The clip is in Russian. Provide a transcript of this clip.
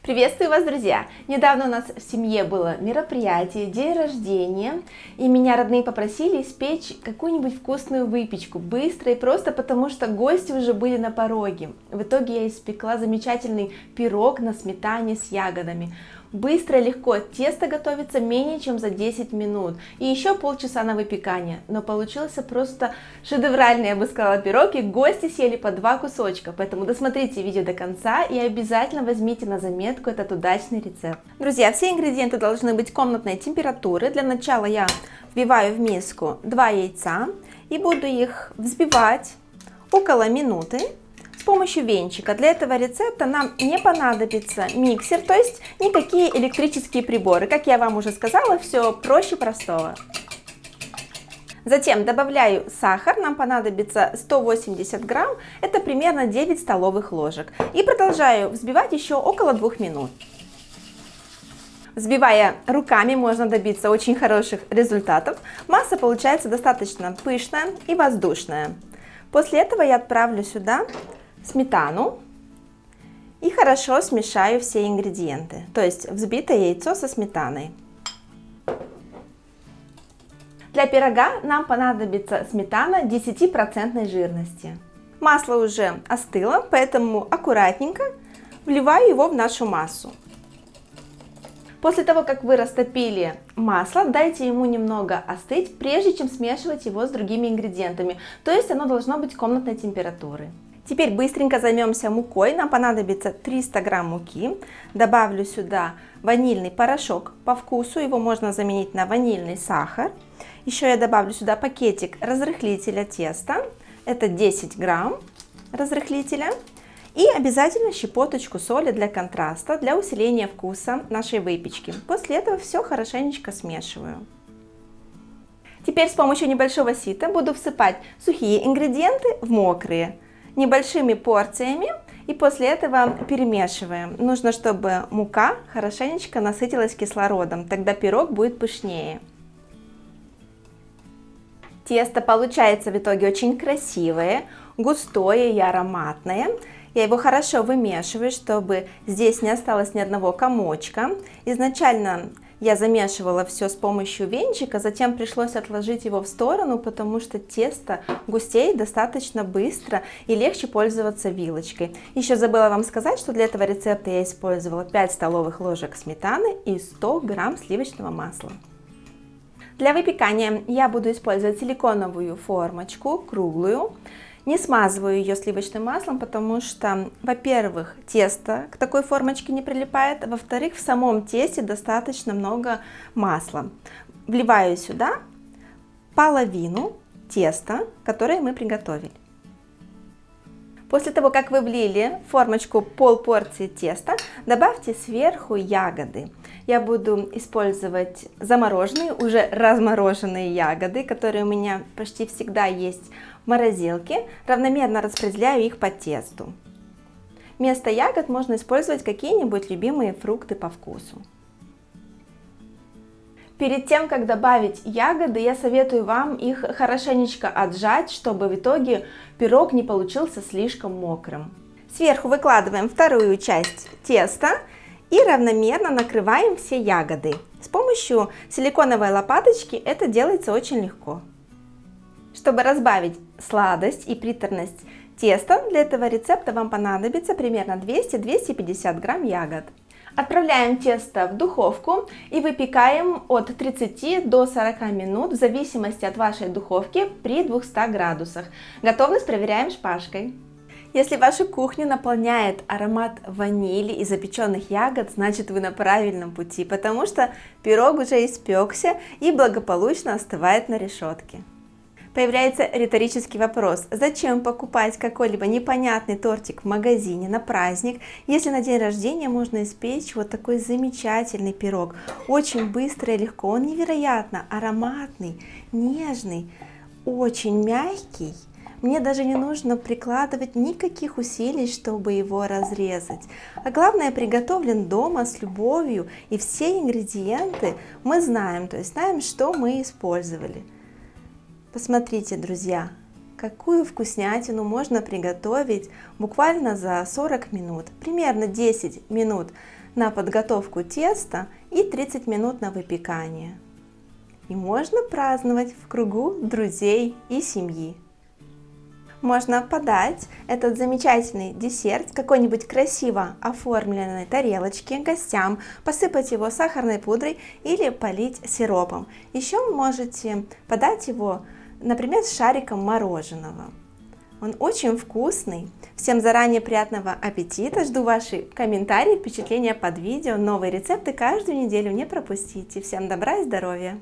Приветствую вас, друзья! Недавно у нас в семье было мероприятие, день рождения, и меня родные попросили испечь какую-нибудь вкусную выпечку, быстро и просто потому, что гости уже были на пороге. В итоге я испекла замечательный пирог на сметане с ягодами. Быстро и легко, тесто готовится менее чем за 10 минут, и еще полчаса на выпекание, но получился просто шедевральный, я бы сказала, пирог, и гости съели по 2 кусочка, поэтому досмотрите видео до конца и обязательно возьмите на заметку этот удачный рецепт. Друзья, все ингредиенты должны быть комнатной температуры. Для начала я вбиваю в миску 2 яйца и буду их взбивать около минуты с помощью венчика. Для этого рецепта нам не понадобится миксер, то есть никакие электрические приборы. Как я вам уже сказала, все проще простого. Затем добавляю сахар, нам понадобится 180 грамм, это примерно 9 столовых ложек. И продолжаю взбивать еще около 2 минут. Взбивая руками, можно добиться очень хороших результатов. Масса получается достаточно пышная и воздушная. После этого я отправлю сюда сметану и хорошо смешаю все ингредиенты, то есть взбитое яйцо со сметаной. Для пирога нам понадобится сметана 10% жирности. Масло уже остыло, поэтому аккуратненько вливаю его в нашу массу. После того, как вы растопили масло, дайте ему немного остыть, прежде чем смешивать его с другими ингредиентами, то есть оно должно быть комнатной температуры. Теперь быстренько займемся мукой. Нам понадобится 300 грамм муки. Добавлю сюда ванильный порошок по вкусу, его можно заменить на ванильный сахар. Еще я добавлю сюда пакетик разрыхлителя теста, это 10 грамм разрыхлителя. И обязательно щепоточку соли для контраста, для усиления вкуса нашей выпечки. После этого все хорошенечко смешиваю. Теперь с помощью небольшого сита буду всыпать сухие ингредиенты в мокрые, небольшими порциями, и после этого перемешиваем. Нужно, чтобы мука хорошенечко насытилась кислородом, тогда пирог будет пышнее. Тесто получается в итоге очень красивое, густое и ароматное. Я его хорошо вымешиваю, чтобы здесь не осталось ни одного комочка. Изначально я замешивала все с помощью венчика, затем пришлось отложить его в сторону, потому что тесто густеет достаточно быстро и легче пользоваться вилочкой. Еще забыла вам сказать, что для этого рецепта я использовала 5 столовых ложек сметаны и 100 грамм сливочного масла. Для выпекания я буду использовать силиконовую формочку, круглую. Не смазываю ее сливочным маслом, потому что, во-первых, тесто к такой формочке не прилипает, во-вторых, в самом тесте достаточно много масла. Вливаю сюда половину теста, которое мы приготовили. После того, как вы влили в формочку полпорции теста, добавьте сверху ягоды. Я буду использовать замороженные, уже размороженные ягоды, которые у меня почти всегда есть в морозилке. Равномерно распределяю их по тесту. Вместо ягод можно использовать какие-нибудь любимые фрукты по вкусу. Перед тем, как добавить ягоды, я советую вам их хорошенечко отжать, чтобы в итоге пирог не получился слишком мокрым. Сверху выкладываем вторую часть теста и равномерно накрываем все ягоды. С помощью силиконовой лопаточки это делается очень легко. Чтобы разбавить сладость и приторность теста, для этого рецепта вам понадобится примерно 200-250 грамм ягод. Отправляем тесто в духовку и выпекаем от 30 до 40 минут в зависимости от вашей духовки при 200 градусах. Готовность проверяем шпажкой. Если вашу кухню наполняет аромат ванили и запеченных ягод, значит вы на правильном пути, потому что пирог уже испекся и благополучно остывает на решетке. Появляется риторический вопрос: зачем покупать какой-либо непонятный тортик в магазине на праздник, если на день рождения можно испечь вот такой замечательный пирог? Очень быстро и легко, он невероятно ароматный, нежный, очень мягкий. Мне даже не нужно прикладывать никаких усилий, чтобы его разрезать. А главное, приготовлен дома с любовью, и все ингредиенты мы знаем, то есть знаем, что мы использовали. Посмотрите, друзья, какую вкуснятину можно приготовить буквально за 40 минут. Примерно 10 минут на подготовку теста и 30 минут на выпекание. И можно праздновать в кругу друзей и семьи. Можно подать этот замечательный десерт в какой-нибудь красиво оформленной тарелочке гостям, посыпать его сахарной пудрой или полить сиропом. Еще можете подать его, например, с шариком мороженого. Он очень вкусный. Всем заранее приятного аппетита. Жду ваши комментарии, впечатления под видео. Новые рецепты каждую неделю не пропустите. Всем добра и здоровья!